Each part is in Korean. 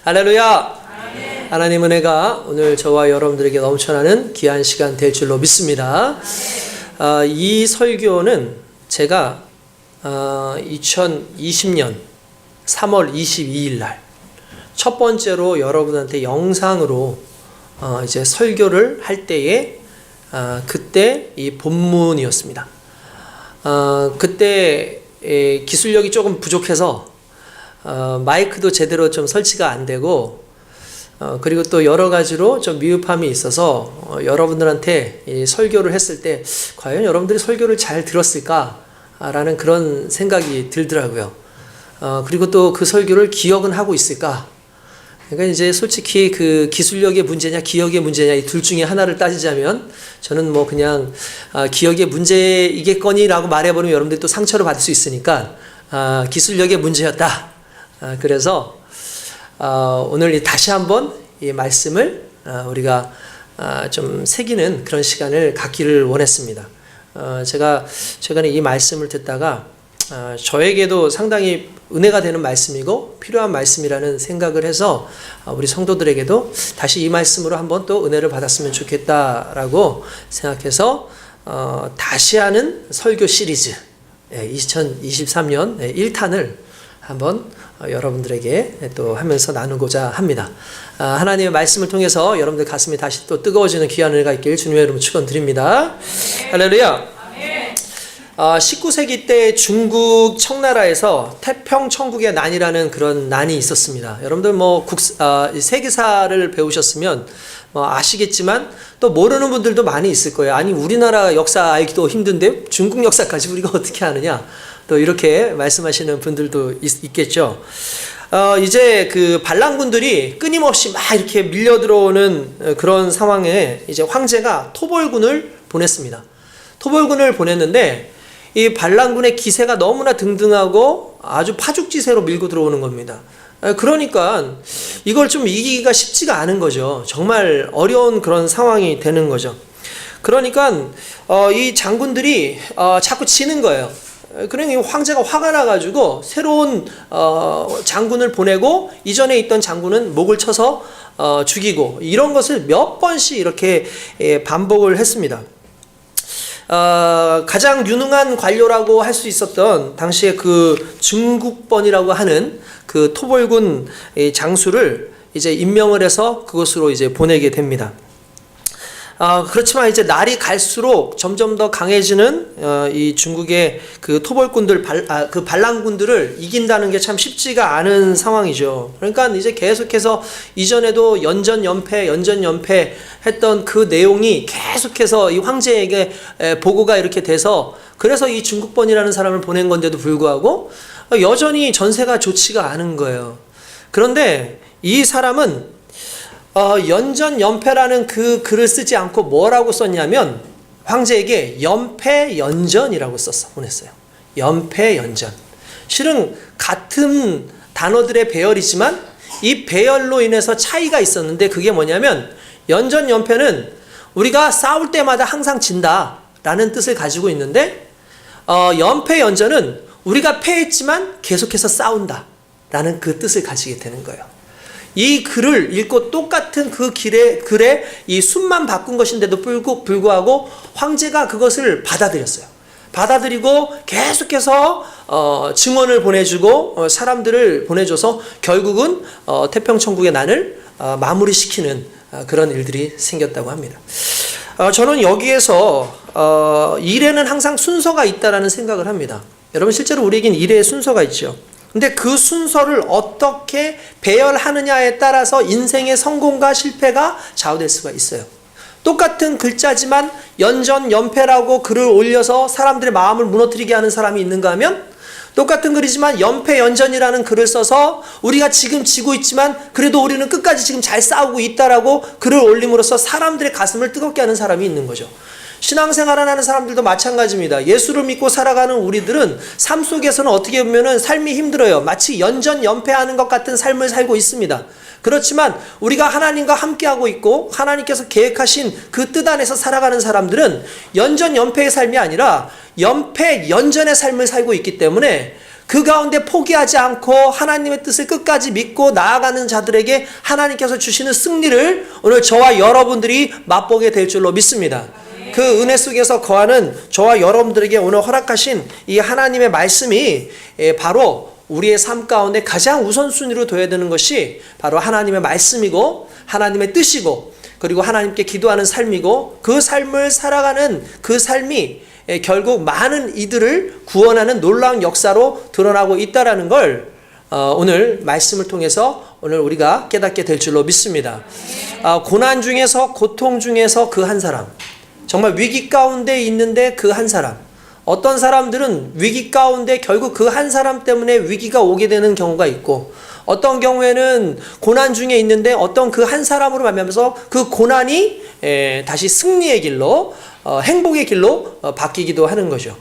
할렐루야. 하나님 은혜가 오늘 저와 여러분들에게 넘쳐나는 귀한 시간 될 줄로 믿습니다. 이 설교는 제가 2020년 3월 22일 날 첫 번째로 여러분한테 영상으로 이제 설교를 할 때에 그때 이 본문이었습니다. 그때 기술력이 조금 부족해서 마이크도 제대로 좀 설치가 안 되고 그리고 또 여러 가지로 좀 미흡함이 있어서 여러분들한테 이 설교를 했을 때 과연 여러분들이 설교를 잘 들었을까라는 그런 생각이 들더라고요. 그리고 또 그 설교를 기억은 하고 있을까? 그러니까 이제 솔직히 그 기술력의 문제냐 기억의 문제냐 이 둘 중에 하나를 따지자면 저는 뭐 그냥 기억의 문제이겠거니라고 말해버리면 여러분들이 또 상처를 받을 수 있으니까 기술력의 문제였다. 그래서 오늘 다시 한번 이 말씀을 우리가 좀 새기는 그런 시간을 갖기를 원했습니다. 제가 최근에 이 말씀을 듣다가 저에게도 상당히 은혜가 되는 말씀이고 필요한 말씀이라는 생각을 해서 우리 성도들에게도 다시 이 말씀으로 한번 또 은혜를 받았으면 좋겠다라고 생각해서 다시 하는 설교 시리즈 2023년 1탄을 한번 여러분들에게 또 하면서 나누고자 합니다. 하나님의 말씀을 통해서 여러분들 가슴이 다시 또 뜨거워지는 귀한 은혜가 있길 주님의 이름으로 축원드립니다. 할렐루야. 19세기 때 중국 청나라에서 태평천국의 난이라는 그런 난이 있었습니다. 여러분들 뭐 세계사를 배우셨으면 아시겠지만 또 모르는 분들도 많이 있을 거예요. 아니 우리나라 역사 알기도 힘든데 중국 역사까지 우리가 어떻게 아느냐? 또 이렇게 말씀하시는 분들도 있겠죠. 이제 그 반란군들이 끊임없이 막 이렇게 밀려 들어오는 그런 상황에 이제 황제가 토벌군을 보냈습니다. 토벌군을 보냈는데 이 반란군의 기세가 너무나 등등하고 아주 파죽지세로 밀고 들어오는 겁니다. 그러니까 이걸 좀 이기기가 쉽지가 않은 거죠. 정말 어려운 그런 상황이 되는 거죠. 그러니까 이 장군들이 자꾸 지는 거예요. 그러니 황제가 화가 나가지고 새로운 장군을 보내고 이전에 있던 장군은 목을 쳐서 죽이고 이런 것을 몇 번씩 이렇게 반복을 했습니다. 가장 유능한 관료라고 할 수 있었던 당시에 그 중국번이라고 하는 그 토벌군 장수를 이제 임명을 해서 그곳으로 이제 보내게 됩니다. 그렇지만 이제 날이 갈수록 점점 더 강해지는 이 중국의 그 토벌군들, 그 반란군들을 이긴다는 게 참 쉽지가 않은 상황이죠. 그러니까 이제 계속해서 이전에도 연전연패 했던 그 내용이 계속해서 이 황제에게 보고가 이렇게 돼서 그래서 이 중국번이라는 사람을 보낸 건데도 불구하고 여전히 전세가 좋지가 않은 거예요. 그런데 이 사람은 연전연패라는 그 글을 쓰지 않고 뭐라고 썼냐면 황제에게 연패연전이라고 보냈어요. 연패연전. 실은 같은 단어들의 배열이지만 이 배열로 인해서 차이가 있었는데 그게 뭐냐면 연전연패는 우리가 싸울 때마다 항상 진다라는 뜻을 가지고 있는데 연패연전은 우리가 패했지만 계속해서 싸운다라는 그 뜻을 가지게 되는 거예요. 이 글을 읽고 똑같은 그 글에 이 순만 바꾼 것인데도 불구하고 황제가 그것을 받아들였어요. 받아들이고 계속해서 증언을 보내주고 사람들을 보내줘서 결국은 태평천국의 난을 마무리시키는 그런 일들이 생겼다고 합니다. 저는 여기에서 일에는 항상 순서가 있다라는 생각을 합니다. 여러분 실제로 우리에겐 일에 순서가 있죠. 근데 그 순서를 어떻게 배열하느냐에 따라서 인생의 성공과 실패가 좌우될 수가 있어요. 똑같은 글자지만 연전연패라고 글을 올려서 사람들의 마음을 무너뜨리게 하는 사람이 있는가 하면 똑같은 글이지만 연패연전이라는 글을 써서 우리가 지금 지고 있지만 그래도 우리는 끝까지 지금 잘 싸우고 있다라고 글을 올림으로써 사람들의 가슴을 뜨겁게 하는 사람이 있는 거죠. 신앙생활을 하는 사람들도 마찬가지입니다. 예수를 믿고 살아가는 우리들은 삶 속에서는 어떻게 보면은 삶이 힘들어요. 마치 연전연패하는 것 같은 삶을 살고 있습니다. 그렇지만 우리가 하나님과 함께하고 있고 하나님께서 계획하신 그 뜻 안에서 살아가는 사람들은 연전연패의 삶이 아니라 연패연전의 삶을 살고 있기 때문에 그 가운데 포기하지 않고 하나님의 뜻을 끝까지 믿고 나아가는 자들에게 하나님께서 주시는 승리를 오늘 저와 여러분들이 맛보게 될 줄로 믿습니다. 그 은혜 속에서 거하는 저와 여러분들에게 오늘 허락하신 이 하나님의 말씀이 바로 우리의 삶 가운데 가장 우선순위로 둬야 되는 것이 바로 하나님의 말씀이고 하나님의 뜻이고 그리고 하나님께 기도하는 삶이고 그 삶을 살아가는 그 삶이 결국 많은 이들을 구원하는 놀라운 역사로 드러나고 있다라는 걸 오늘 말씀을 통해서 오늘 우리가 깨닫게 될 줄로 믿습니다. 고난 중에서 고통 중에서 그 한 사람, 정말 위기 가운데 있는데 그 한 사람, 어떤 사람들은 위기 가운데 결국 그 한 사람 때문에 위기가 오게 되는 경우가 있고 어떤 경우에는 고난 중에 있는데 어떤 그 한 사람으로 말미암아서 그 고난이 다시 승리의 길로 행복의 길로 바뀌기도 하는 거죠.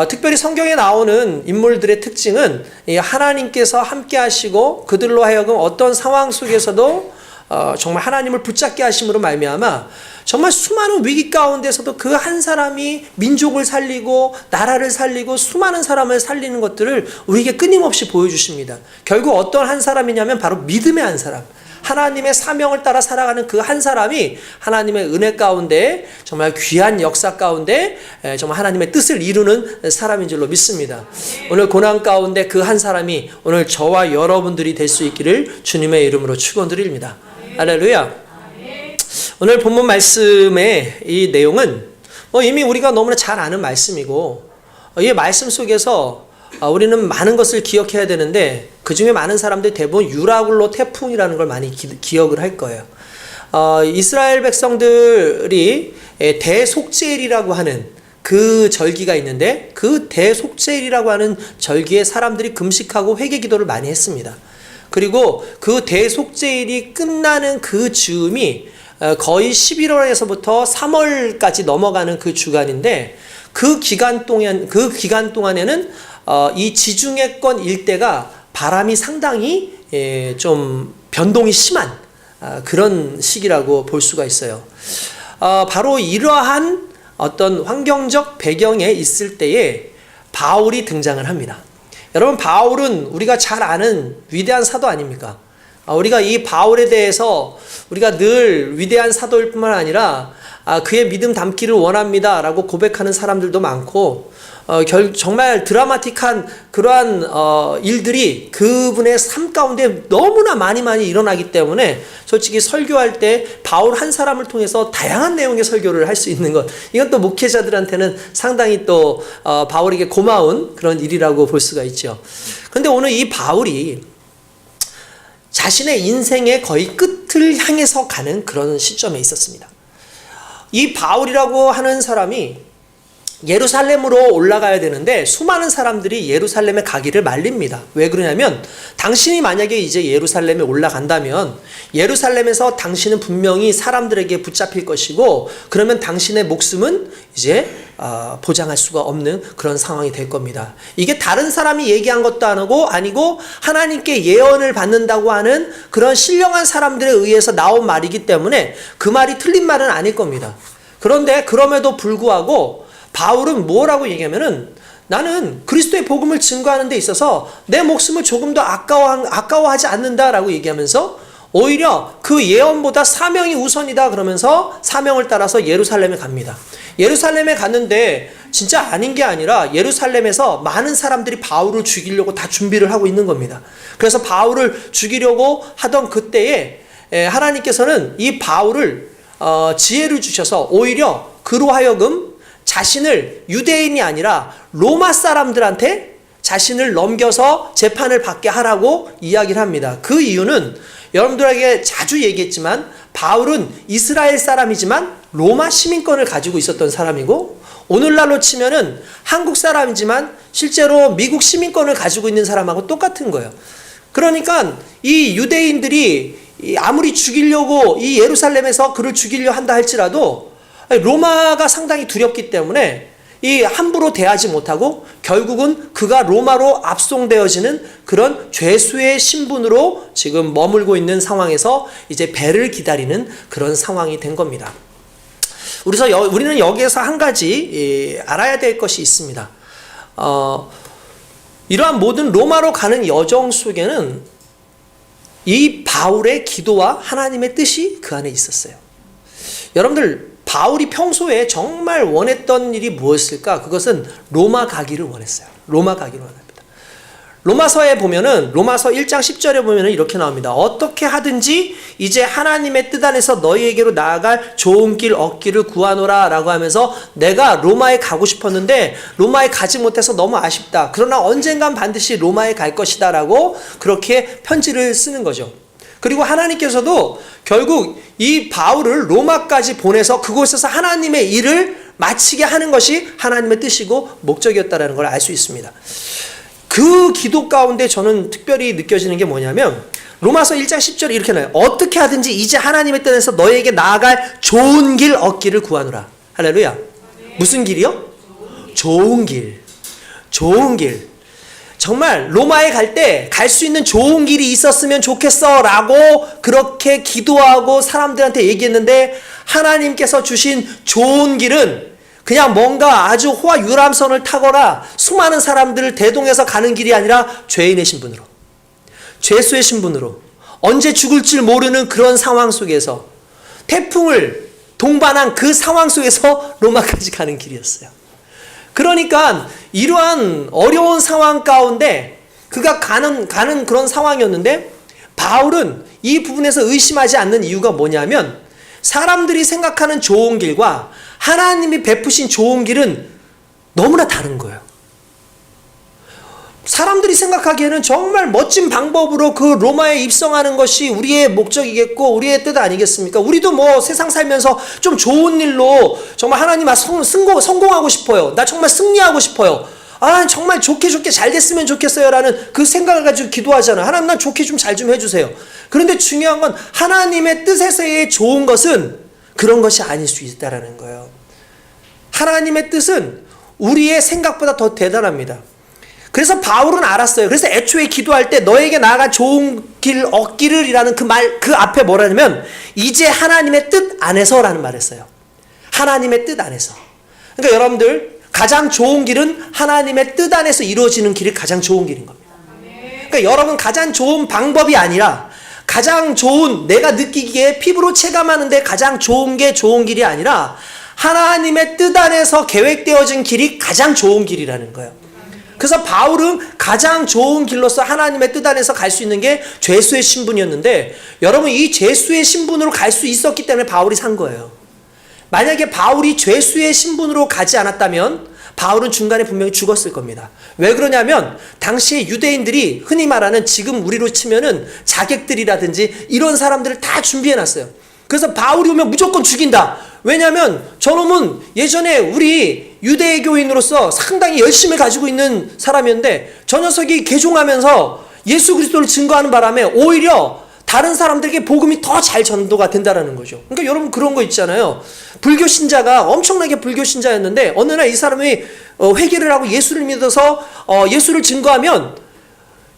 특별히 성경에 나오는 인물들의 특징은 하나님께서 함께 하시고 그들로 하여금 어떤 상황 속에서도 정말 하나님을 붙잡게 하심으로 말미암아 정말 수많은 위기 가운데서도 그 한 사람이 민족을 살리고 나라를 살리고 수많은 사람을 살리는 것들을 우리에게 끊임없이 보여주십니다. 결국 어떤 한 사람이냐면 바로 믿음의 한 사람, 하나님의 사명을 따라 살아가는 그 한 사람이 하나님의 은혜 가운데 정말 귀한 역사 가운데 정말 하나님의 뜻을 이루는 사람인 줄로 믿습니다. 오늘 고난 가운데 그 한 사람이 오늘 저와 여러분들이 될 수 있기를 주님의 이름으로 축원드립니다. 할렐루야. 오늘 본문 말씀의 이 내용은 이미 우리가 너무나 잘 아는 말씀이고 이 말씀 속에서 우리는 많은 것을 기억해야 되는데 그 중에 많은 사람들이 대부분 유라굴로 태풍이라는 걸 많이 기억을 할 거예요. 이스라엘 백성들이 대속죄일이라고 하는 그 절기가 있는데 그 대속죄일이라고 하는 절기에 사람들이 금식하고 회개 기도를 많이 했습니다. 그리고 그 대속죄일이 끝나는 그 즈음이 거의 11월에서부터 3월까지 넘어가는 그 주간인데 그 기간 동안에는 이 지중해권 일대가 바람이 상당히 좀 변동이 심한 그런 시기라고 볼 수가 있어요. 바로 이러한 어떤 환경적 배경에 있을 때에 바울이 등장을 합니다. 여러분, 바울은 우리가 잘 아는 위대한 사도 아닙니까? 우리가 이 바울에 대해서 우리가 늘 위대한 사도일 뿐만 아니라 그의 믿음 닮기를 원합니다 라고 고백하는 사람들도 많고 정말 드라마틱한 그러한 일들이 그분의 삶 가운데 너무나 많이 일어나기 때문에 솔직히 설교할 때 바울 한 사람을 통해서 다양한 내용의 설교를 할 수 있는 것, 이건 또 목회자들한테는 상당히 또 바울에게 고마운 그런 일이라고 볼 수가 있죠. 그런데 오늘 이 바울이 자신의 인생의 거의 끝을 향해서 가는 그런 시점에 있었습니다. 이 바울이라고 하는 사람이 예루살렘으로 올라가야 되는데 수많은 사람들이 예루살렘에 가기를 말립니다. 왜 그러냐면 당신이 만약에 이제 예루살렘에 올라간다면 예루살렘에서 당신은 분명히 사람들에게 붙잡힐 것이고 그러면 당신의 목숨은 이제 보장할 수가 없는 그런 상황이 될 겁니다. 이게 다른 사람이 얘기한 것도 아니고 하나님께 예언을 받는다고 하는 그런 신령한 사람들에 의해서 나온 말이기 때문에 그 말이 틀린 말은 아닐 겁니다. 그런데 그럼에도 불구하고 바울은 뭐라고 얘기하면은 나는 그리스도의 복음을 증거하는 데 있어서 내 목숨을 조금 더 아까워하지 않는다라고 얘기하면서 오히려 그 예언보다 사명이 우선이다 그러면서 사명을 따라서 예루살렘에 갑니다. 예루살렘에 갔는데 진짜 아닌 게 아니라 예루살렘에서 많은 사람들이 바울을 죽이려고 다 준비를 하고 있는 겁니다. 그래서 바울을 죽이려고 하던 그때에 하나님께서는 이 바울을 지혜를 주셔서 오히려 그로 하여금 자신을 유대인이 아니라 로마 사람들한테 자신을 넘겨서 재판을 받게 하라고 이야기를 합니다. 그 이유는 여러분들에게 자주 얘기했지만 바울은 이스라엘 사람이지만 로마 시민권을 가지고 있었던 사람이고 오늘날로 치면은 한국 사람이지만 실제로 미국 시민권을 가지고 있는 사람하고 똑같은 거예요. 그러니까 이 유대인들이 아무리 죽이려고 이 예루살렘에서 그를 죽이려 한다 할지라도 로마가 상당히 두렵기 때문에 이 함부로 대하지 못하고 결국은 그가 로마로 압송되어지는 그런 죄수의 신분으로 지금 머물고 있는 상황에서 이제 배를 기다리는 그런 상황이 된 겁니다. 우리는 여기에서 한 가지 알아야 될 것이 있습니다. 이러한 모든 로마로 가는 여정 속에는 이 바울의 기도와 하나님의 뜻이 그 안에 있었어요. 여러분들, 바울이 평소에 정말 원했던 일이 무엇일까? 그것은 로마 가기를 원했어요. 로마 가기를 원합니다. 로마서에 보면은, 로마서 1장 10절에 보면은 이렇게 나옵니다. 어떻게 하든지 이제 하나님의 뜻 안에서 너희에게로 나아갈 좋은 길 얻기를 구하노라 라고 하면서, 내가 로마에 가고 싶었는데 로마에 가지 못해서 너무 아쉽다. 그러나 언젠간 반드시 로마에 갈 것이다 라고 그렇게 편지를 쓰는 거죠. 그리고 하나님께서도 결국 이 바울을 로마까지 보내서 그곳에서 하나님의 일을 마치게 하는 것이 하나님의 뜻이고 목적이었다는 걸 알 수 있습니다. 그 기도 가운데 저는 특별히 느껴지는 게 뭐냐면, 로마서 1장 10절에 이렇게 나와요. 어떻게 하든지 이제 하나님의 뜻에서 너에게 나아갈 좋은 길 얻기를 구하노라. 할렐루야. 무슨 길이요? 좋은 길. 좋은 길. 정말 로마에 갈 때 갈 수 있는 좋은 길이 있었으면 좋겠어 라고 그렇게 기도하고 사람들한테 얘기했는데, 하나님께서 주신 좋은 길은 그냥 뭔가 아주 호화 유람선을 타거나 수많은 사람들을 대동해서 가는 길이 아니라 죄인의 신분으로, 죄수의 신분으로, 언제 죽을 줄 모르는 그런 상황 속에서, 태풍을 동반한 그 상황 속에서 로마까지 가는 길이었어요. 그러니까 이러한 어려운 상황 가운데 그가 가는 그런 상황이었는데, 바울은 이 부분에서 의심하지 않는 이유가 뭐냐면, 사람들이 생각하는 좋은 길과 하나님이 베푸신 좋은 길은 너무나 다른 거예요. 사람들이 생각하기에는 정말 멋진 방법으로 그 로마에 입성하는 것이 우리의 목적이겠고 우리의 뜻 아니겠습니까? 우리도 뭐 세상 살면서 좀 좋은 일로 정말 하나님 성공하고 싶어요. 나 정말 승리하고 싶어요. 아, 정말 좋게 잘 됐으면 좋겠어요 라는 그 생각을 가지고 기도하잖아. 하나님, 난 좋게 좀 잘 좀 해주세요. 그런데 중요한 건 하나님의 뜻에서의 좋은 것은 그런 것이 아닐 수 있다는 거예요. 하나님의 뜻은 우리의 생각보다 더 대단합니다. 그래서 바울은 알았어요. 그래서 애초에 기도할 때 너에게 나아가 좋은 길 얻기를 이라는 그 앞에 뭐라냐면, 이제 하나님의 뜻 안에서라는 말을 했어요. 하나님의 뜻 안에서. 그러니까 여러분들, 가장 좋은 길은 하나님의 뜻 안에서 이루어지는 길이 가장 좋은 길인 겁니다. 그러니까 여러분, 가장 좋은 방법이 아니라, 가장 좋은, 내가 느끼기에 피부로 체감하는데 가장 좋은 게 좋은 길이 아니라, 하나님의 뜻 안에서 계획되어진 길이 가장 좋은 길이라는 거예요. 그래서 바울은 가장 좋은 길로서 하나님의 뜻 안에서 갈 수 있는 게 죄수의 신분이었는데, 여러분, 이 죄수의 신분으로 갈 수 있었기 때문에 바울이 산 거예요. 만약에 바울이 죄수의 신분으로 가지 않았다면 바울은 중간에 분명히 죽었을 겁니다. 왜 그러냐면, 당시에 유대인들이 흔히 말하는, 지금 우리로 치면은 자객들이라든지 이런 사람들을 다 준비해놨어요. 그래서 바울이 오면 무조건 죽인다. 왜냐하면 저놈은 예전에 우리 유대교인으로서 상당히 열심히 가지고 있는 사람이었는데, 저 녀석이 개종하면서 예수 그리스도를 증거하는 바람에 오히려 다른 사람들에게 복음이 더 잘 전도가 된다라는 거죠. 그러니까 여러분, 그런 거 있잖아요. 불교 신자가 엄청나게 불교 신자였는데 어느 날 이 사람이 회개를 하고 예수를 믿어서 예수를 증거하면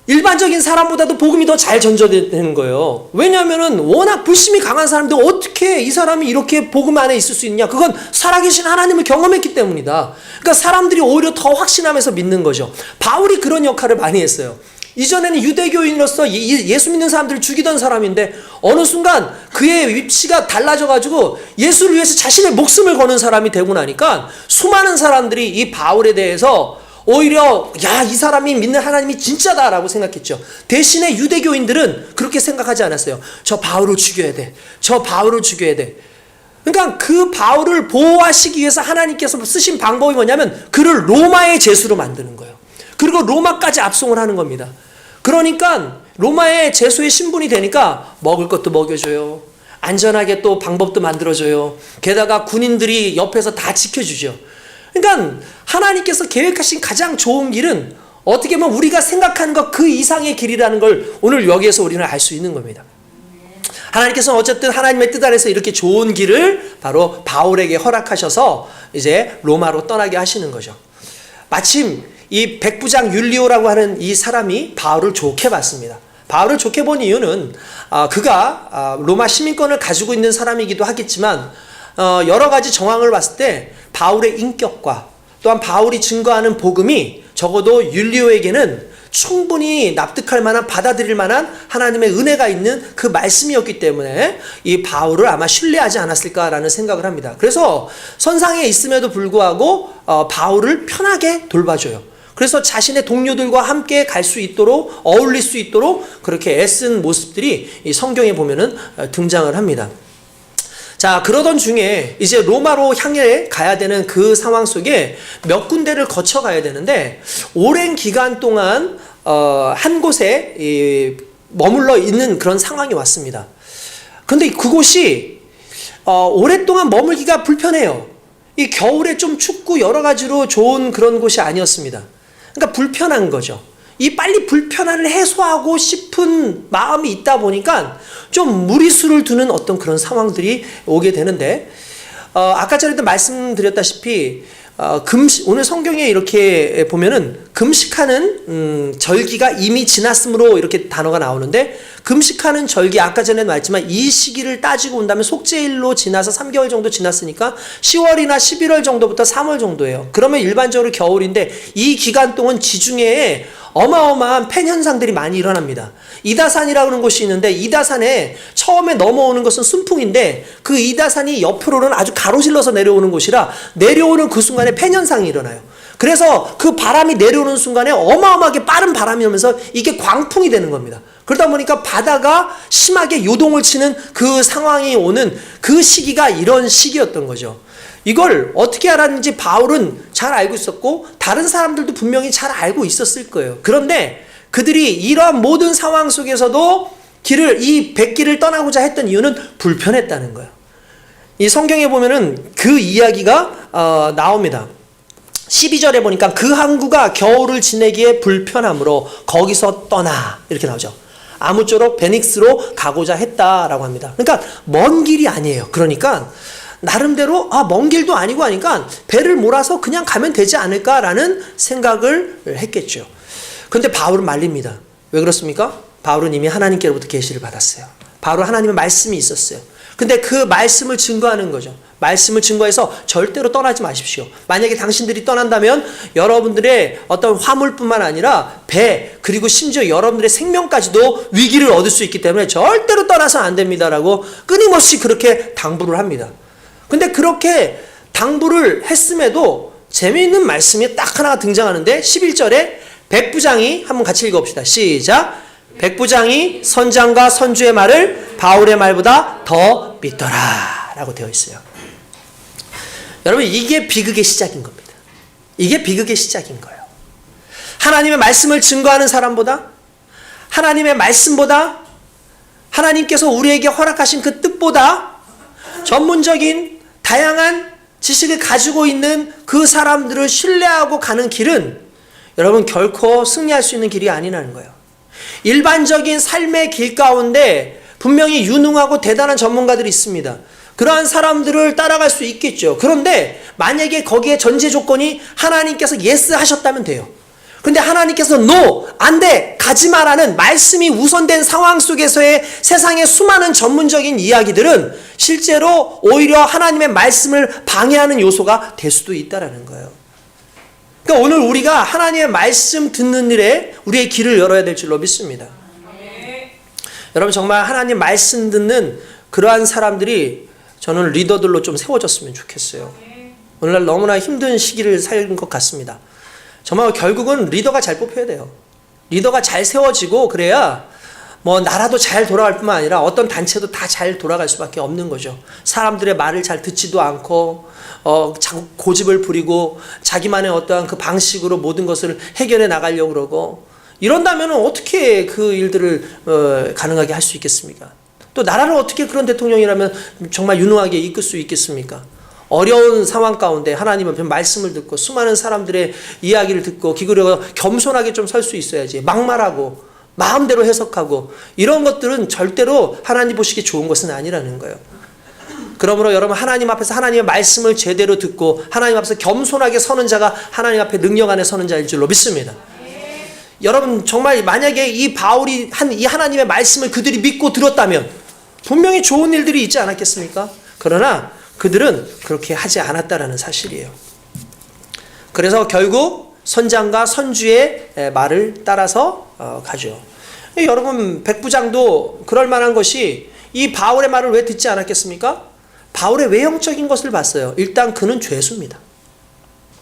일반적인 사람보다도 복음이 더 잘 전도되는 거예요. 왜냐하면은 워낙 불심이 강한 사람인데 어떻게 이 사람이 이렇게 복음 안에 있을 수 있냐? 그건 살아계신 하나님을 경험했기 때문이다. 그러니까 사람들이 오히려 더 확신하면서 믿는 거죠. 바울이 그런 역할을 많이 했어요. 이전에는 유대교인으로서 예수 믿는 사람들을 죽이던 사람인데, 어느 순간 그의 위치가 달라져가지고 예수를 위해서 자신의 목숨을 거는 사람이 되고 나니까 수많은 사람들이 이 바울에 대해서 오히려, 야, 이 사람이 믿는 하나님이 진짜다라고 생각했죠. 대신에 유대교인들은 그렇게 생각하지 않았어요. 저 바울을 죽여야 돼. 저 바울을 죽여야 돼. 그러니까 그 바울을 보호하시기 위해서 하나님께서 쓰신 방법이 뭐냐면, 그를 로마의 죄수로 만드는 거예요. 그리고 로마까지 압송을 하는 겁니다. 그러니까 로마의 죄수의 신분이 되니까 먹을 것도 먹여줘요. 안전하게 또 방법도 만들어줘요. 게다가 군인들이 옆에서 다 지켜주죠. 그러니까 하나님께서 계획하신 가장 좋은 길은 어떻게 보면 우리가 생각하는 것 그 이상의 길이라는 걸 오늘 여기에서 우리는 알 수 있는 겁니다. 하나님께서는 어쨌든 하나님의 뜻 안에서 이렇게 좋은 길을 바로 바울에게 허락하셔서 이제 로마로 떠나게 하시는 거죠. 마침 이 백부장 율리오라고 하는 이 사람이 바울을 좋게 봤습니다. 바울을 좋게 본 이유는 그가 로마 시민권을 가지고 있는 사람이기도 하겠지만, 여러 가지 정황을 봤을 때 바울의 인격과 또한 바울이 증거하는 복음이 적어도 율리오에게는 충분히 납득할 만한, 받아들일 만한 하나님의 은혜가 있는 그 말씀이었기 때문에 이 바울을 아마 신뢰하지 않았을까라는 생각을 합니다. 그래서 선상에 있음에도 불구하고 바울을 편하게 돌봐줘요. 그래서 자신의 동료들과 함께 갈 수 있도록, 어울릴 수 있도록 그렇게 애쓴 모습들이 이 성경에 보면은 등장을 합니다. 자, 그러던 중에 이제 로마로 향해 가야 되는 그 상황 속에 몇 군데를 거쳐 가야 되는데, 오랜 기간 동안 한 곳에 머물러 있는 그런 상황이 왔습니다. 근데 그곳이 오랫동안 머물기가 불편해요. 이 겨울에 좀 춥고 여러 가지로 좋은 그런 곳이 아니었습니다. 그러니까 불편한 거죠. 이 빨리 불편함을 해소하고 싶은 마음이 있다 보니까 좀 무리수를 두는 어떤 그런 상황들이 오게 되는데, 아까 전에도 말씀드렸다시피 오늘 성경에 이렇게 보면은 금식하는 절기가 이미 지났으므로 이렇게 단어가 나오는데, 금식하는 절기, 아까 전에 말했지만 이 시기를 따지고 온다면 속죄일로 지나서 3개월 정도 지났으니까 10월이나 11월 정도부터 3월 정도예요. 그러면 일반적으로 겨울인데 이 기간 동안 지중해에 어마어마한 팬 현상들이 많이 일어납니다. 이다산이라고 하는 곳이 있는데, 이다산에 처음에 넘어오는 것은 순풍인데 그 이다산이 옆으로는 아주 가로질러서 내려오는 곳이라 내려오는 그 순간에 팬 현상이 일어나요. 그래서 그 바람이 내려오는 순간에 어마어마하게 빠른 바람이 오면서 이게 광풍이 되는 겁니다. 그러다 보니까 바다가 심하게 요동을 치는 그 상황이 오는 그 시기가 이런 시기였던 거죠. 이걸 어떻게 알았는지 바울은 잘 알고 있었고 다른 사람들도 분명히 잘 알고 있었을 거예요. 그런데 그들이 이러한 모든 상황 속에서도 이 백길을 떠나고자 했던 이유는 불편했다는 거예요. 이 성경에 보면은 그 이야기가 나옵니다. 12절에 보니까 그 항구가 겨울을 지내기에 불편함으로 거기서 떠나, 이렇게 나오죠. 아무쪼록 베닉스로 가고자 했다라고 합니다. 그러니까 먼 길이 아니에요. 그러니까 나름대로 먼 길도 아니고 하니까 배를 몰아서 그냥 가면 되지 않을까라는 생각을 했겠죠. 그런데 바울은 말립니다. 왜 그렇습니까? 바울은 이미 하나님께로부터 계시를 받았어요. 바울은 하나님의 말씀이 있었어요. 근데 그 말씀을 증거하는 거죠. 말씀을 증거해서 절대로 떠나지 마십시오. 만약에 당신들이 떠난다면 여러분들의 어떤 화물뿐만 아니라 배, 그리고 심지어 여러분들의 생명까지도 위기를 얻을 수 있기 때문에 절대로 떠나서 안 됩니다라고 끊임없이 그렇게 당부를 합니다. 근데 그렇게 당부를 했음에도 재미있는 말씀이 딱 하나가 등장하는데, 11절에 백부장이, 한번 같이 읽어봅시다. 시작. 백부장이 선장과 선주의 말을 바울의 말보다 더 믿더라 라고 되어 있어요. 여러분, 이게 비극의 시작인 겁니다. 이게 비극의 시작인 거예요. 하나님의 말씀을 증거하는 사람보다, 하나님의 말씀보다, 하나님께서 우리에게 허락하신 그 뜻보다 전문적인 다양한 지식을 가지고 있는 그 사람들을 신뢰하고 가는 길은 여러분 결코 승리할 수 있는 길이 아니라는 거예요. 일반적인 삶의 길 가운데 분명히 유능하고 대단한 전문가들이 있습니다. 그러한 사람들을 따라갈 수 있겠죠. 그런데 만약에 거기에 전제 조건이 하나님께서 예스 하셨다면 돼요. 근데 하나님께서 no, 안 돼, 가지 마라는 말씀이 우선된 상황 속에서의 세상의 수많은 전문적인 이야기들은 실제로 오히려 하나님의 말씀을 방해하는 요소가 될 수도 있다는 거예요. 그러니까 오늘 우리가 하나님의 말씀 듣는 일에 우리의 길을 열어야 될 줄로 믿습니다. 여러분, 정말 하나님 말씀 듣는 그러한 사람들이 저는 리더들로 좀 세워졌으면 좋겠어요. 오늘날 너무나 힘든 시기를 살는 것 같습니다. 정말 결국은 리더가 잘 뽑혀야 돼요. 리더가 잘 세워지고 그래야 뭐 나라도 잘 돌아갈 뿐만 아니라 어떤 단체도 다 잘 돌아갈 수밖에 없는 거죠. 사람들의 말을 잘 듣지도 않고 자꾸 고집을 부리고 자기만의 어떠한 그 방식으로 모든 것을 해결해 나가려고 그러고, 이런다면 어떻게 그 일들을 가능하게 할 수 있겠습니까? 또 나라를 어떻게 그런 대통령이라면 정말 유능하게 이끌 수 있겠습니까? 어려운 상황 가운데 하나님 앞에 말씀을 듣고 수많은 사람들의 이야기를 듣고 기울여 겸손하게 좀 설 수 있어야지. 막말하고 마음대로 해석하고 이런 것들은 절대로 하나님 보시기에 좋은 것은 아니라는 거예요. 그러므로 여러분, 하나님 앞에서 하나님의 말씀을 제대로 듣고 하나님 앞에서 겸손하게 서는 자가 하나님 앞에 능력 안에 서는 자일 줄로 믿습니다. 여러분, 정말 만약에 이 바울이 이 하나님의 말씀을 그들이 믿고 들었다면 분명히 좋은 일들이 있지 않았겠습니까? 그러나 그들은 그렇게 하지 않았다라는 사실이에요. 그래서 결국 선장과 선주의 말을 따라서 가죠. 여러분 백부장도 그럴 만한 것이 이 바울의 말을 왜 듣지 않았겠습니까? 바울의 외형적인 것을 봤어요. 일단 그는 죄수입니다.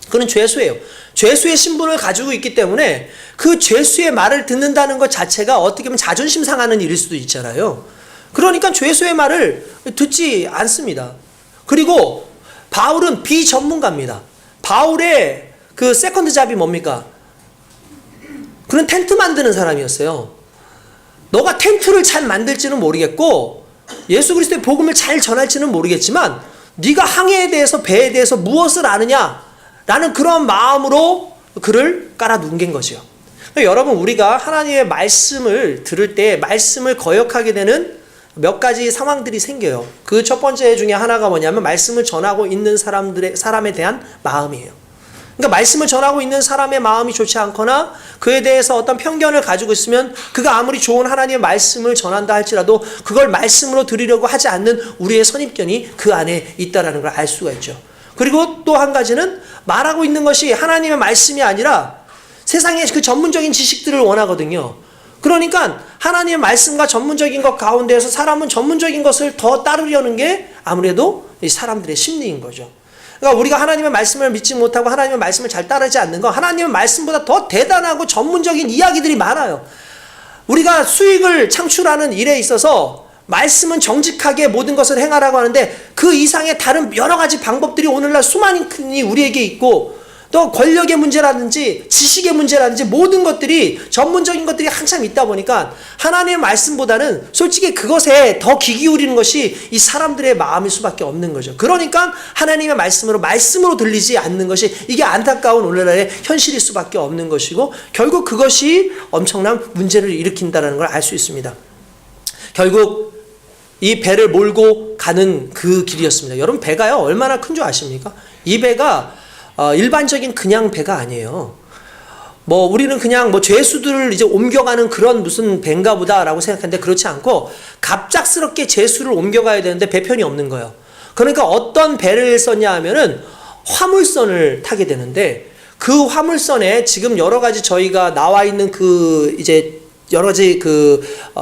그는 죄수예요. 죄수의 신분을 가지고 있기 때문에 그 죄수의 말을 듣는다는 것 자체가 어떻게 보면 자존심 상하는 일일 수도 있잖아요. 그러니까 죄수의 말을 듣지 않습니다. 그리고 바울은 비전문가입니다. 바울의 그 세컨드 잡이 뭡니까? 그는 텐트 만드는 사람이었어요. 너가 텐트를 잘 만들지는 모르겠고 예수 그리스도의 복음을 잘 전할지는 모르겠지만 네가 항해에 대해서 배에 대해서 무엇을 아느냐라는 그런 마음으로 그를 깔아 누긴 거죠. 그러니까 여러분 우리가 하나님의 말씀을 들을 때 말씀을 거역하게 되는 몇 가지 상황들이 생겨요. 그 첫 번째 중에 하나가 뭐냐면 말씀을 전하고 있는 사람에 대한 마음이에요. 그러니까 말씀을 전하고 있는 사람의 마음이 좋지 않거나 그에 대해서 어떤 편견을 가지고 있으면 그가 아무리 좋은 하나님의 말씀을 전한다 할지라도 그걸 말씀으로 들으려고 하지 않는 우리의 선입견이 그 안에 있다는 걸 알 수가 있죠. 그리고 또 한 가지는 말하고 있는 것이 하나님의 말씀이 아니라 세상의 그 전문적인 지식들을 원하거든요. 그러니까 하나님의 말씀과 전문적인 것 가운데에서 사람은 전문적인 것을 더 따르려는 게 아무래도 이 사람들의 심리인 거죠. 그러니까 우리가 하나님의 말씀을 믿지 못하고 하나님의 말씀을 잘 따르지 않는 건 하나님의 말씀보다 더 대단하고 전문적인 이야기들이 많아요. 우리가 수익을 창출하는 일에 있어서 말씀은 정직하게 모든 것을 행하라고 하는데 그 이상의 다른 여러 가지 방법들이 오늘날 수많이 우리에게 있고 또 권력의 문제라든지 지식의 문제라든지 모든 것들이 전문적인 것들이 한참 있다 보니까 하나님의 말씀보다는 솔직히 그것에 더 귀 기울이는 것이 이 사람들의 마음일 수밖에 없는 거죠. 그러니까 하나님의 말씀으로 들리지 않는 것이 이게 안타까운 오늘날의 현실일 수밖에 없는 것이고 결국 그것이 엄청난 문제를 일으킨다는 걸 알 수 있습니다. 결국 이 배를 몰고 가는 그 길이었습니다. 여러분 배가요 얼마나 큰 줄 아십니까? 이 배가 일반적인 그냥 배가 아니에요. 뭐 우리는 그냥 뭐 죄수들을 이제 옮겨가는 그런 무슨 배인가 보다라고 생각하는데 그렇지 않고 갑작스럽게 죄수를 옮겨가야 되는데 배편이 없는 거예요. 그러니까 어떤 배를 썼냐 하면은 화물선을 타게 되는데 그 화물선에 지금 여러 가지 저희가 나와 있는 그 이제 여러 가지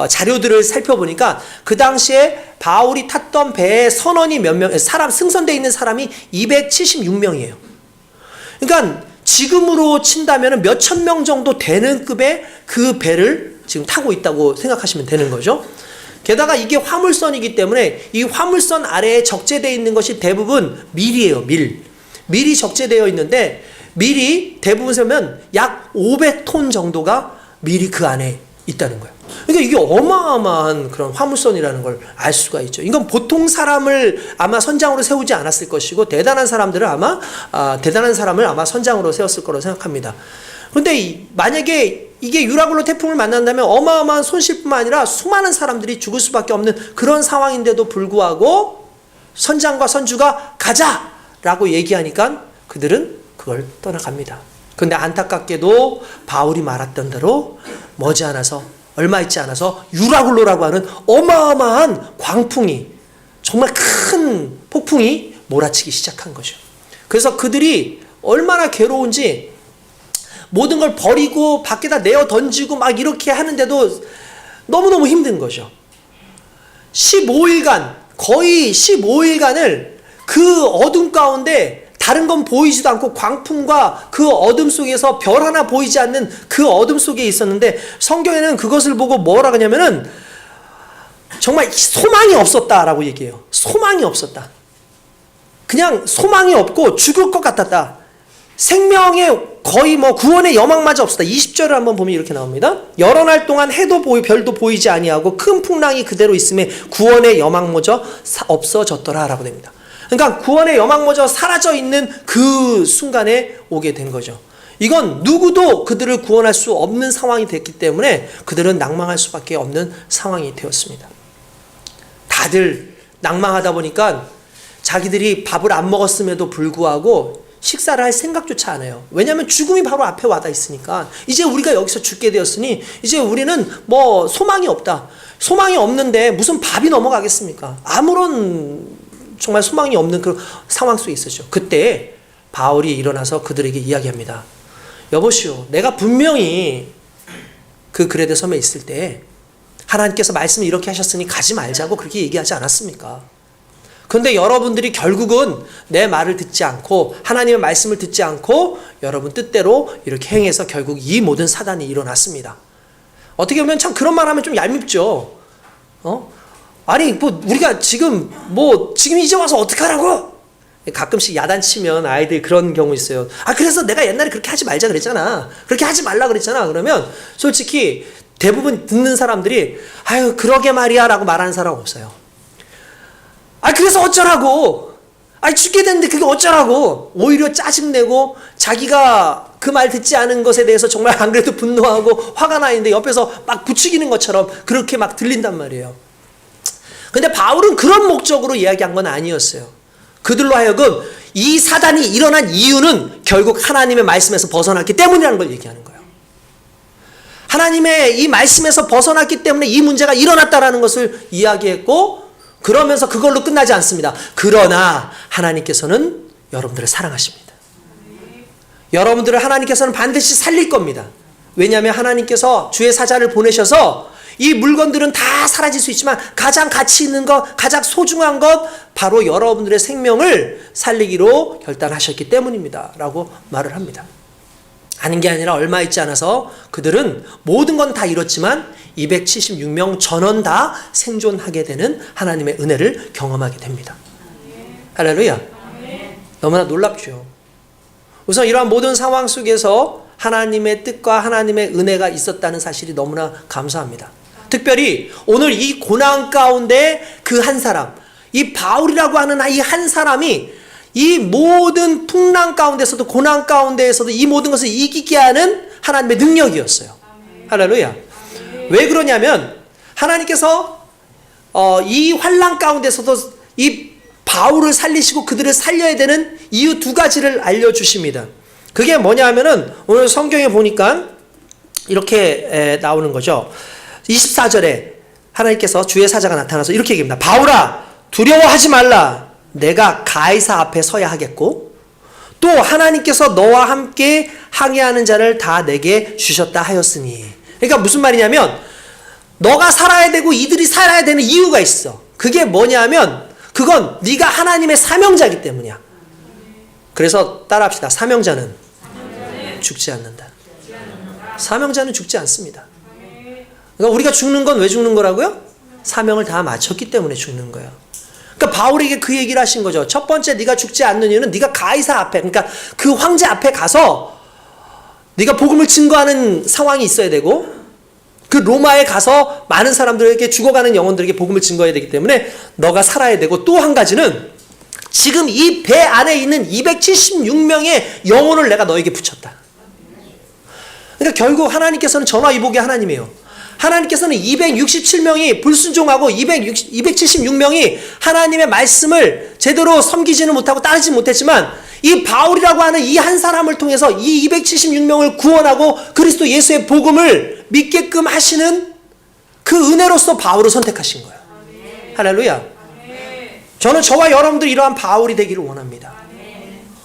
자료들을 살펴보니까 그 당시에 바울이 탔던 배의 선원이 몇 명, 승선되어 있는 사람이 276명이에요. 그러니까 지금으로 친다면 몇천 명 정도 되는 급의 그 배를 지금 타고 있다고 생각하시면 되는 거죠. 게다가 이게 화물선이기 때문에 이 화물선 아래에 적재되어 있는 것이 대부분 밀이에요. 밀이 적재되어 있는데 밀이 대부분 세면 약 500톤 정도가 밀이 그 안에 있다는 거예요. 그러니까 이게 어마어마한 그런 화물선이라는 걸 알 수가 있죠. 이건 보통 사람을 아마 선장으로 세우지 않았을 것이고 대단한 사람을 아마 선장으로 세웠을 거라고 생각합니다. 그런데 만약에 이게 유라굴로 태풍을 만난다면 어마어마한 손실뿐만 아니라 수많은 사람들이 죽을 수밖에 없는 그런 상황인데도 불구하고 선장과 선주가 가자라고 얘기하니까 그들은 그걸 떠나갑니다. 그런데 안타깝게도 바울이 말했던 대로 머지않아서 얼마 있지 않아서 유라굴로라고 하는 어마어마한 광풍이 정말 큰 폭풍이 몰아치기 시작한 거죠. 그래서 그들이 얼마나 괴로운지 모든 걸 버리고 밖에다 내어 던지고 막 이렇게 하는데도 너무너무 힘든 거죠. 15일간 거의 15일간을 그 어둠 가운데 다른 건 보이지도 않고 광풍과 그 어둠 속에서 별 하나 보이지 않는 그 어둠 속에 있었는데 성경에는 그것을 보고 뭐라 하냐면은 정말 소망이 없었다라고 얘기해요. 소망이 없었다. 그냥 소망이 없고 죽을 것 같았다. 생명에 거의 뭐 구원의 여망마저 없었다. 20절을 한번 보면 이렇게 나옵니다. 여러 날 동안 해도 별도 보이지 아니하고 큰 풍랑이 그대로 있음에 구원의 여망마저 없어졌더라 라고 됩니다. 그러니까 구원의 여망마저 사라져 있는 그 순간에 오게 된 거죠. 이건 누구도 그들을 구원할 수 없는 상황이 됐기 때문에 그들은 낭망할 수밖에 없는 상황이 되었습니다. 다들 낭망하다 보니까 자기들이 밥을 안 먹었음에도 불구하고 식사를 할 생각조차 안 해요. 왜냐하면 죽음이 바로 앞에 와닿아 있으니까 이제 우리가 여기서 죽게 되었으니 이제 우리는 뭐 소망이 없다. 소망이 없는데 무슨 밥이 넘어가겠습니까? 아무런 정말 소망이 없는 그런 상황 속에 있었죠. 그때 바울이 일어나서 그들에게 이야기합니다. 여보시오, 내가 분명히 그 그레데 섬에 있을 때 하나님께서 말씀을 이렇게 하셨으니 가지 말자고 그렇게 얘기하지 않았습니까? 그런데 여러분들이 결국은 내 말을 듣지 않고 하나님의 말씀을 듣지 않고 여러분 뜻대로 이렇게 행해서 결국 이 모든 사단이 일어났습니다. 어떻게 보면 참 그런 말 하면 좀 얄밉죠. 아니 뭐 우리가 지금 이제 와서 어떡하라고? 가끔씩 야단치면 아이들이 그런 경우 있어요. 그래서 내가 옛날에 그렇게 하지 말자 그랬잖아. 그렇게 하지 말라 그랬잖아. 그러면 솔직히 대부분 듣는 사람들이 아유 그러게 말이야 라고 말하는 사람 없어요. 그래서 어쩌라고? 죽게 됐는데 그게 어쩌라고? 오히려 짜증내고 자기가 그 말 듣지 않은 것에 대해서 정말 안 그래도 분노하고 화가 나 있는데 옆에서 막 부추기는 것처럼 그렇게 막 들린단 말이에요. 근데 바울은 그런 목적으로 이야기한 건 아니었어요. 그들로 하여금 이 사단이 일어난 이유는 결국 하나님의 말씀에서 벗어났기 때문이라는 걸 얘기하는 거예요. 하나님의 이 말씀에서 벗어났기 때문에 이 문제가 일어났다라는 것을 이야기했고, 그러면서 그걸로 끝나지 않습니다. 그러나 하나님께서는 여러분들을 사랑하십니다. 여러분들을 하나님께서는 반드시 살릴 겁니다. 왜냐하면 하나님께서 주의 사자를 보내셔서 이 물건들은 다 사라질 수 있지만 가장 가치 있는 것, 가장 소중한 것, 바로 여러분들의 생명을 살리기로 결단하셨기 때문입니다. 라고 말을 합니다. 아닌 게 아니라 얼마 있지 않아서 그들은 모든 건 다 잃었지만 276명 전원 다 생존하게 되는 하나님의 은혜를 경험하게 됩니다. 할렐루야. 너무나 놀랍죠. 우선 이러한 모든 상황 속에서 하나님의 뜻과 하나님의 은혜가 있었다는 사실이 너무나 감사합니다. 특별히 오늘 이 고난 가운데 그 한 사람, 이 바울이라고 하는 이 한 사람이 이 모든 풍랑 가운데서도 고난 가운데에서도 이 모든 것을 이기게 하는 하나님의 능력이었어요. 할렐루야. 왜 그러냐면 하나님께서 이 환난 가운데서도 이 바울을 살리시고 그들을 살려야 되는 이유 두 가지를 알려주십니다. 그게 뭐냐 하면은 오늘 성경에 보니까 이렇게 나오는 거죠. 24절에 하나님께서 주의 사자가 나타나서 이렇게 얘기합니다. 바울아, 두려워하지 말라. 내가 가이사 앞에 서야 하겠고 또 하나님께서 너와 함께 항해하는 자를 다 내게 주셨다 하였으니. 그러니까 무슨 말이냐면 너가 살아야 되고 이들이 살아야 되는 이유가 있어. 그게 뭐냐면 그건 네가 하나님의 사명자이기 때문이야. 그래서 따라합시다. 사명자는 죽지 않는다. 사명자는 죽지 않습니다. 그러니까 우리가 죽는 건 왜 죽는 거라고요? 사명을 다 마쳤기 때문에 죽는 거예요. 그러니까 바울에게 그 얘기를 하신 거죠. 첫 번째 네가 죽지 않는 이유는 네가 가이사 앞에, 그러니까 그 황제 앞에 가서 네가 복음을 증거하는 상황이 있어야 되고 그 로마에 가서 많은 사람들에게 죽어가는 영혼들에게 복음을 증거해야 되기 때문에 너가 살아야 되고, 또 한 가지는 지금 이 배 안에 있는 276명의 영혼을 내가 너에게 붙였다. 그러니까 결국 하나님께서는 전화위복의 하나님이에요. 하나님께서는 267명이 불순종하고 276명이 하나님의 말씀을 제대로 섬기지는 못하고 따르지 못했지만 이 바울이라고 하는 이 한 사람을 통해서 이 276명을 구원하고 그리스도 예수의 복음을 믿게끔 하시는 그 은혜로서 바울을 선택하신 거예요. 할렐루야. 저는 저와 여러분들이 이러한 바울이 되기를 원합니다.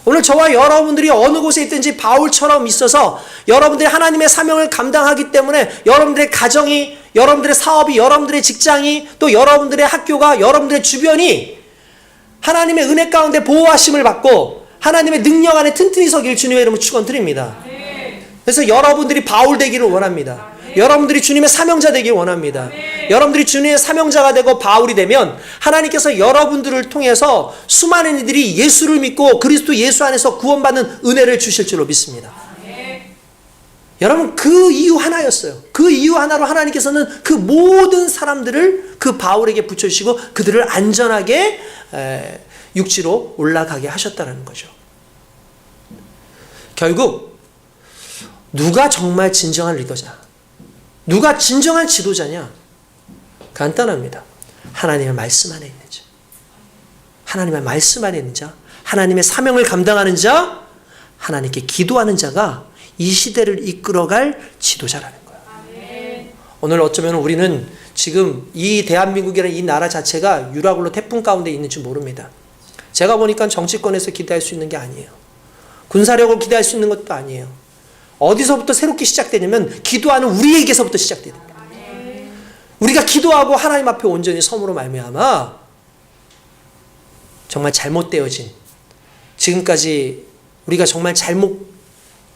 오늘 저와 여러분들이 어느 곳에 있든지 바울처럼 있어서 여러분들이 하나님의 사명을 감당하기 때문에 여러분들의 가정이, 여러분들의 사업이, 여러분들의 직장이, 또 여러분들의 학교가, 여러분들의 주변이 하나님의 은혜 가운데 보호하심을 받고 하나님의 능력 안에 튼튼히 서길 주님의 이름으로 축원드립니다. 그래서 여러분들이 바울 되기를 원합니다. 여러분들이 주님의 사명자 되길 원합니다. 여러분들이 주님의 사명자가 되고 바울이 되면 하나님께서 여러분들을 통해서 수많은 이들이 예수를 믿고 그리스도 예수 안에서 구원받는 은혜를 주실 줄로 믿습니다. 여러분, 그 이유 하나였어요. 그 이유 하나로 하나님께서는 그 모든 사람들을 그 바울에게 붙여주시고 그들을 안전하게 육지로 올라가게 하셨다는 거죠. 결국 누가 정말 진정한 리더자, 누가 진정한 지도자냐? 간단합니다. 하나님의 말씀 안에 있는 자, 하나님의 말씀 안에 있는 자, 하나님의 사명을 감당하는 자, 하나님께 기도하는 자가 이 시대를 이끌어갈 지도자라는 거예요. 오늘 어쩌면 우리는 지금 이 대한민국이라는 이 나라 자체가 유라굴로 태풍 가운데 있는 줄 모릅니다. 제가 보니까 정치권에서 기대할 수 있는 게 아니에요. 군사력을 기대할 수 있는 것도 아니에요. 어디서부터 새롭게 시작되냐면 기도하는 우리에게서부터 시작됩니다. 우리가 기도하고 하나님 앞에 온전히 섬으로 말미암아 정말 잘못되어진, 지금까지 우리가 정말 잘못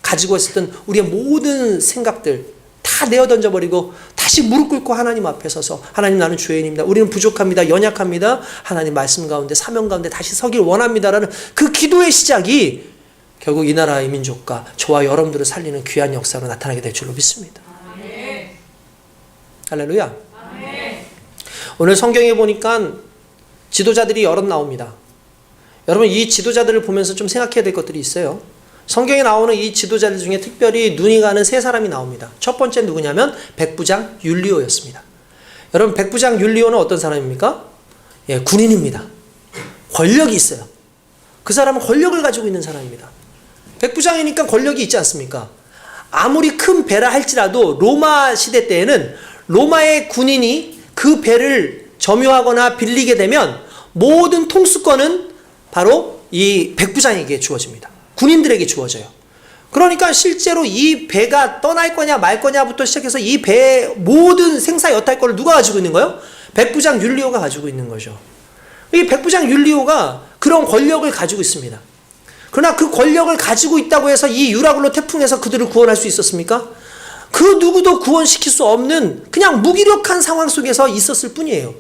가지고 있었던 우리의 모든 생각들 다 내어 던져버리고 다시 무릎 꿇고 하나님 앞에 서서, 하나님, 나는 죄인입니다, 우리는 부족합니다, 연약합니다, 하나님 말씀 가운데 사명 가운데 다시 서길 원합니다라는 그 기도의 시작이 결국 이 나라의 민족과 저와 여러분들을 살리는 귀한 역사로 나타나게 될 줄로 믿습니다. 할렐루야. 오늘 성경에 보니까 지도자들이 여럿 나옵니다. 여러분, 이 지도자들을 보면서 좀 생각해야 될 것들이 있어요. 성경에 나오는 이 지도자들 중에 특별히 눈이 가는 세 사람이 나옵니다. 첫 번째 누구냐면 백부장 율리오였습니다. 여러분, 백부장 율리오는 어떤 사람입니까? 예, 군인입니다. 권력이 있어요. 그 사람은 권력을 가지고 있는 사람입니다. 백부장이니까 권력이 있지 않습니까? 아무리 큰 배라 할지라도 로마 시대 때에는 로마의 군인이 그 배를 점유하거나 빌리게 되면 모든 통수권은 바로 이 백부장에게 주어집니다. 군인들에게 주어져요. 그러니까 실제로 이 배가 떠날 거냐 말 거냐부터 시작해서 이 배의 모든 생사 여탈권을 누가 가지고 있는 거예요? 백부장 율리오가 가지고 있는 거죠. 이 백부장 율리오가 그런 권력을 가지고 있습니다. 그러나 그 권력을 가지고 있다고 해서 이 유라굴로 태풍에서 그들을 구원할 수 있었습니까? 그 누구도 구원시킬 수 없는 그냥 무기력한 상황 속에서 있었을 뿐이에요.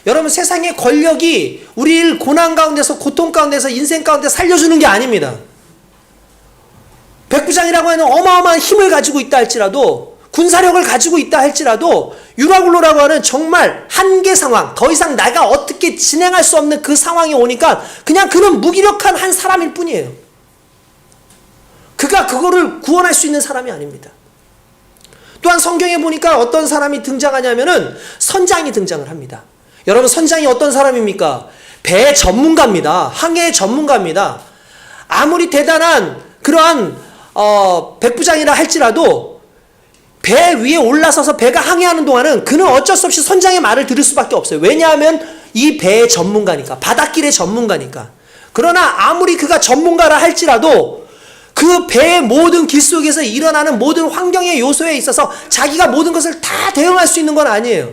여러분, 세상의 권력이 우리를 고난 가운데서, 고통 가운데서, 인생 가운데 살려주는 게 아닙니다. 백부장이라고 하는 어마어마한 힘을 가지고 있다 할지라도, 군사력을 가지고 있다 할지라도, 유라굴로라고 하는 정말 한계 상황, 더 이상 내가 어떻게 진행할 수 없는 그 상황이 오니까 그냥 그는 무기력한 한 사람일 뿐이에요. 그가 그거를 구원할 수 있는 사람이 아닙니다. 또한 성경에 보니까 어떤 사람이 등장하냐면은 선장이 등장을 합니다. 여러분, 선장이 어떤 사람입니까? 배 전문가입니다. 항해 전문가입니다. 아무리 대단한 그러한 백부장이라 할지라도 배 위에 올라서서 배가 항해하는 동안은 그는 어쩔 수 없이 선장의 말을 들을 수밖에 없어요. 왜냐하면 이 배의 전문가니까, 바닷길의 전문가니까. 그러나 아무리 그가 전문가라 할지라도 그 배의 모든 길 속에서 일어나는 모든 환경의 요소에 있어서 자기가 모든 것을 다 대응할 수 있는 건 아니에요.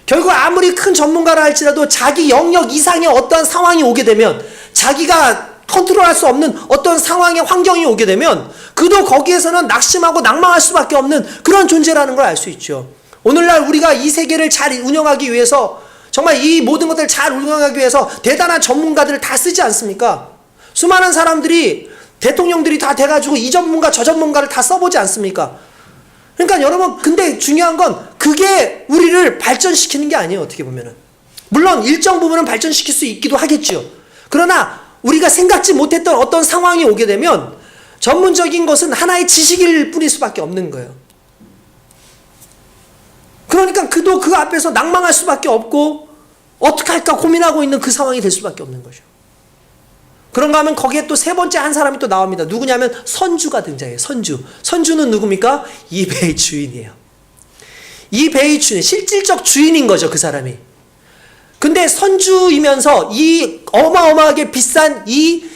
결국 아무리 큰 전문가라 할지라도 자기 영역 이상의 어떠한 상황이 오게 되면, 자기가 컨트롤할 수 없는 어떤 상황의 환경이 오게 되면 그도 거기에서는 낙심하고 낭망할 수밖에 없는 그런 존재라는 걸 알 수 있죠. 오늘날 우리가 이 세계를 잘 운영하기 위해서, 정말 이 모든 것들을 잘 운영하기 위해서 대단한 전문가들을 다 쓰지 않습니까? 수많은 사람들이, 대통령들이 다 돼가지고 이 전문가 저 전문가를 다 써보지 않습니까? 그러니까 여러분, 근데 중요한 건 그게 우리를 발전시키는 게 아니에요. 어떻게 보면은, 물론 일정 부분은 발전시킬 수 있기도 하겠죠. 그러나 우리가 생각지 못했던 어떤 상황이 오게 되면 전문적인 것은 하나의 지식일 뿐일 수밖에 없는 거예요. 그러니까 그도 그 앞에서 낭망할 수밖에 없고 어떻게 할까 고민하고 있는 그 상황이 될 수밖에 없는 거죠. 그런가 하면 거기에 또 세 번째 한 사람이 또 나옵니다. 누구냐면 선주가 등장해요. 선주는 누굽니까? 이 배의 주인이에요. 이 배의 주인, 실질적 주인인 거죠, 그 사람이. 근데 선주이면서 이 어마어마하게 비싼 이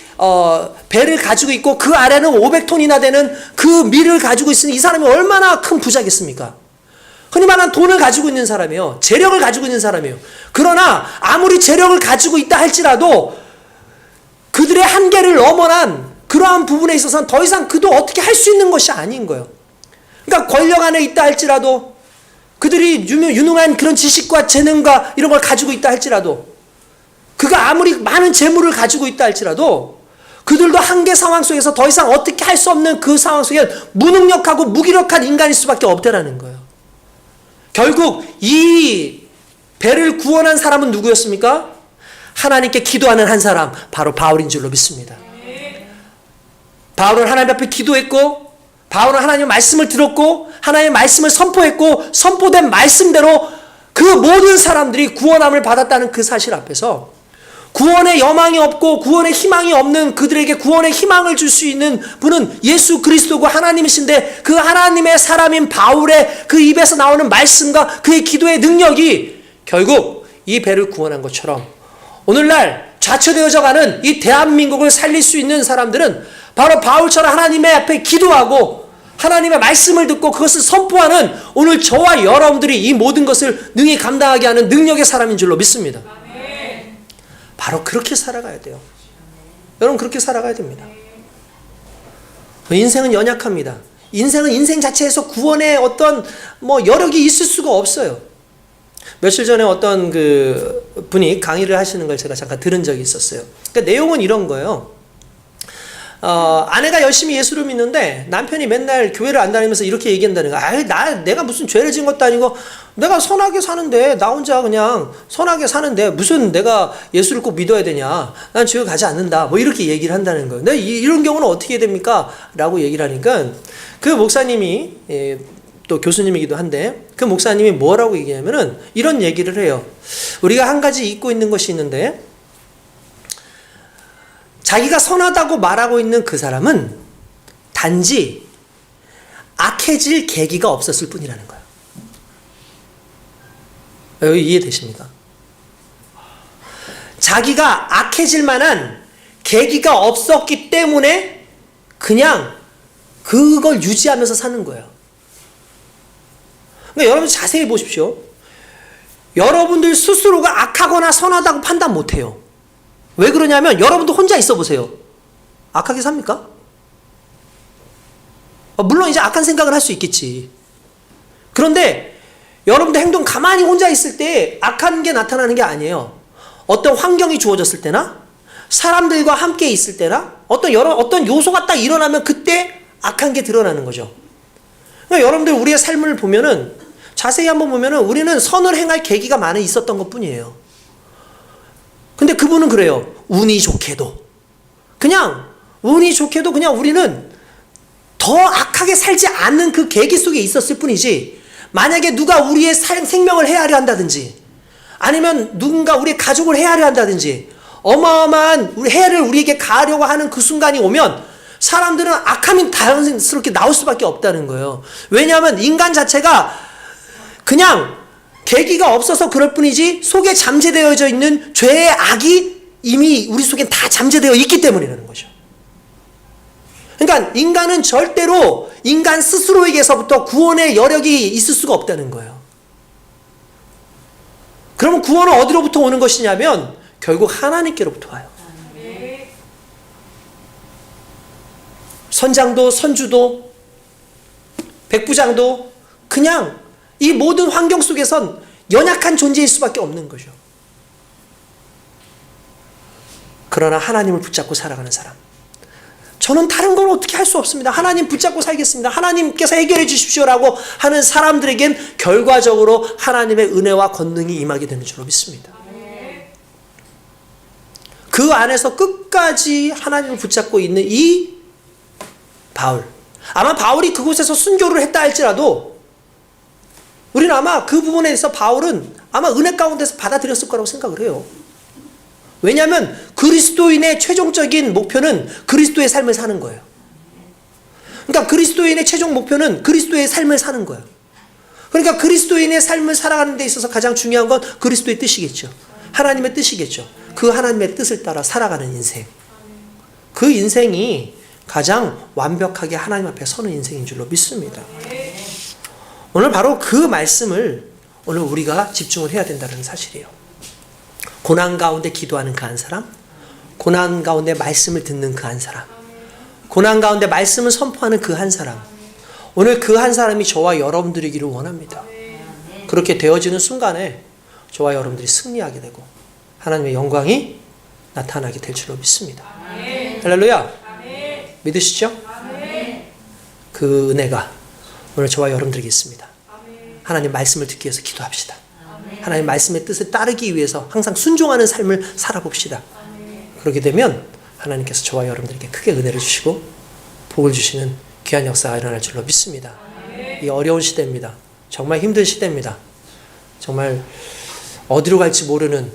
배를 가지고 있고 그 아래는 500톤이나 되는 그 밀을 가지고 있으니 이 사람이 얼마나 큰 부자겠습니까? 흔히 말하는 돈을 가지고 있는 사람이에요. 재력을 가지고 있는 사람이에요. 그러나 아무리 재력을 가지고 있다 할지라도 그들의 한계를 넘어난 그러한 부분에 있어서는 더 이상 그도 어떻게 할 수 있는 것이 아닌 거예요. 그러니까 권력 안에 있다 할지라도, 그들이 유능한 그런 지식과 재능과 이런 걸 가지고 있다 할지라도, 그가 아무리 많은 재물을 가지고 있다 할지라도 그들도 한계 상황 속에서 더 이상 어떻게 할 수 없는 그 상황 속에 무능력하고 무기력한 인간일 수밖에 없다라는 거예요. 결국 이 배를 구원한 사람은 누구였습니까? 하나님께 기도하는 한 사람, 바로 바울인 줄로 믿습니다. 바울은 하나님 앞에 기도했고, 바울은 하나님의 말씀을 들었고, 하나님의 말씀을 선포했고, 선포된 말씀대로 그 모든 사람들이 구원함을 받았다는 그 사실 앞에서 구원의 여망이 없고 구원의 희망이 없는 그들에게 구원의 희망을 줄 수 있는 분은 예수 그리스도고 하나님이신데, 그 하나님의 사람인 바울의 그 입에서 나오는 말씀과 그의 기도의 능력이 결국 이 배를 구원한 것처럼 오늘날 좌초되어져 가는 이 대한민국을 살릴 수 있는 사람들은 바로 바울처럼 하나님의 앞에 기도하고 하나님의 말씀을 듣고 그것을 선포하는 오늘 저와 여러분들이 이 모든 것을 능히 감당하게 하는 능력의 사람인 줄로 믿습니다. 바로 그렇게 살아가야 돼요. 여러분 그렇게 살아가야 됩니다. 인생은 연약합니다. 인생은 인생 자체에서 구원의 어떤 여력이 있을 수가 없어요. 며칠 전에 어떤 그 분이 강의를 하시는 걸 제가 잠깐 들은 적이 있었어요. 그러니까 내용은 이런 거예요. 아내가 열심히 예수를 믿는데 남편이 맨날 교회를 안 다니면서 이렇게 얘기한다는 거야. 내가 무슨 죄를 지은 것도 아니고 내가 선하게 사는데 나 혼자 그냥 선하게 사는데 무슨 내가 예수를 꼭 믿어야 되냐. 난 교회 가지 않는다. 이렇게 얘기를 한다는 거예요. 근데 이런 경우는 어떻게 됩니까? 라고 얘기를 하니까 그 목사님이 또 교수님이기도 한데 그 목사님이 뭐라고 얘기하면은 이런 얘기를 해요. 우리가 한 가지 잊고 있는 것이 있는데 자기가 선하다고 말하고 있는 그 사람은 단지 악해질 계기가 없었을 뿐이라는 거예요. 여기 이해되십니까? 자기가 악해질 만한 계기가 없었기 때문에 그냥 그걸 유지하면서 사는 거예요. 그러니까 여러분 자세히 보십시오. 여러분들 스스로가 악하거나 선하다고 판단 못해요. 왜 그러냐면 여러분도 혼자 있어 보세요. 악하게 삽니까? 물론 이제 악한 생각을 할 수 있겠지. 그런데 여러분들 행동 가만히 혼자 있을 때 악한 게 나타나는 게 아니에요. 어떤 환경이 주어졌을 때나 사람들과 함께 있을 때나 어떤 요소가 딱 일어나면 그때 악한 게 드러나는 거죠. 그러니까 여러분들 우리의 삶을 보면은 자세히 한번 보면은 우리는 선을 행할 계기가 많이 있었던 것 뿐이에요. 근데 그분은 그래요. 운이 좋게도 그냥 우리는 더 악하게 살지 않는 그 계기 속에 있었을 뿐이지 만약에 누가 우리의 생명을 해하려 한다든지 아니면 누군가 우리의 가족을 해하려 한다든지 어마어마한 해를 우리에게 가하려고 하는 그 순간이 오면 사람들은 악함이 자연스럽게 나올 수밖에 없다는 거예요. 왜냐하면 인간 자체가 그냥 계기가 없어서 그럴 뿐이지 속에 잠재되어져 있는 죄의 악이 이미 우리 속엔 다 잠재되어 있기 때문이라는 거죠. 그러니까 인간은 절대로 인간 스스로에게서부터 구원의 여력이 있을 수가 없다는 거예요. 그러면 구원은 어디로부터 오는 것이냐면 결국 하나님께로부터 와요. 선장도 선주도 백부장도 그냥 이 모든 환경 속에선 연약한 존재일 수밖에 없는 거죠. 그러나 하나님을 붙잡고 살아가는 사람. 저는 다른 걸 어떻게 할 수 없습니다. 하나님 붙잡고 살겠습니다. 하나님께서 해결해 주십시오라고 하는 사람들에겐 결과적으로 하나님의 은혜와 권능이 임하게 되는 줄로 믿습니다. 그 안에서 끝까지 하나님을 붙잡고 있는 이 바울. 아마 바울이 그곳에서 순교를 했다 할지라도 우리는 아마 그 부분에 대해서 바울은 아마 은혜 가운데서 받아들였을 거라고 생각을 해요. 왜냐하면 그리스도인의 최종적인 목표는 그리스도의 삶을 사는 거예요. 그러니까 그리스도인의 최종 목표는 그리스도의 삶을 사는 거예요. 그러니까 그리스도인의 삶을 살아가는 데 있어서 가장 중요한 건 그리스도의 뜻이겠죠. 하나님의 뜻이겠죠. 그 하나님의 뜻을 따라 살아가는 인생. 그 인생이 가장 완벽하게 하나님 앞에 서는 인생인 줄로 믿습니다. 오늘 바로 그 말씀을 오늘 우리가 집중을 해야 된다는 사실이에요. 고난 가운데 기도하는 그 한 사람, 고난 가운데 말씀을 듣는 그 한 사람, 고난 가운데 말씀을 선포하는 그 한 사람. 오늘 그 한 사람이 저와 여러분들이기를 원합니다. 그렇게 되어지는 순간에 저와 여러분들이 승리하게 되고 하나님의 영광이 나타나게 될 줄로 믿습니다. 할렐루야. 믿으시죠? 그 은혜가 오늘 저와 여러분들에게 있습니다. 하나님 말씀을 듣기 위해서 기도합시다. 하나님 말씀의 뜻을 따르기 위해서 항상 순종하는 삶을 살아봅시다. 그렇게 되면 하나님께서 저와 여러분들에게 크게 은혜를 주시고 복을 주시는 귀한 역사가 일어날 줄로 믿습니다. 이 어려운 시대입니다. 정말 힘든 시대입니다. 정말 어디로 갈지 모르는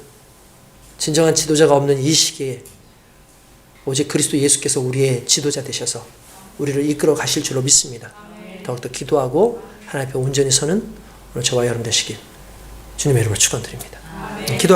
진정한 지도자가 없는 이 시기에 오직 그리스도 예수께서 우리의 지도자 되셔서 우리를 이끌어 가실 줄로 믿습니다. 더욱더 기도하고 하나님 앞에 온전히 서는 오늘 저와 여러분 되시길 주님의 이름으로 축원드립니다. 기도